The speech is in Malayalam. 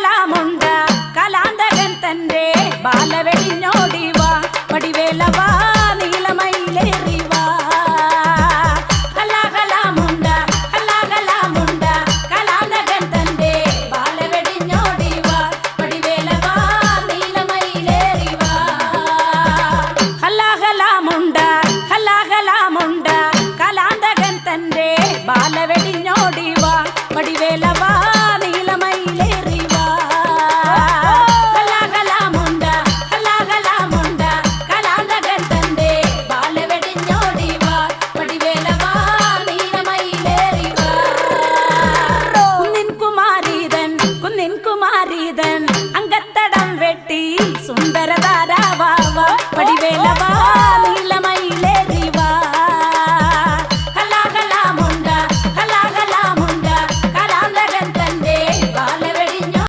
കലാകലാമുണ്ട കലാന്തകൻ തന്റെ ബാലവെടിഞ്ഞോടിവാ വടിവേലവാ നീലമയിലേറിവാ കലാകലാമുണ്ട കലാകലാമുണ്ട കലാന്തകൻ തന്റെ ബാലവെടിഞ്ഞോടിവാ വടിവേലവാ നീലമയിലേറിവാ കലാകലാമുണ്ട കലാകലാമുണ്ട കലാന്തകൻ തന്റെ ബാലവെടിഞ്ഞോടിവാ വടിവേലവാ നീലമയിലേറിവാ കലാകലാമുണ്ട കലാകലാമുണ്ട കലാന്തകൻ തന്റെ ബാലവെടിഞ്ഞോടിവാ വടിവേലവാ നീലമയിലേറിവാ കുന്നിൻ കുമാരീതൻ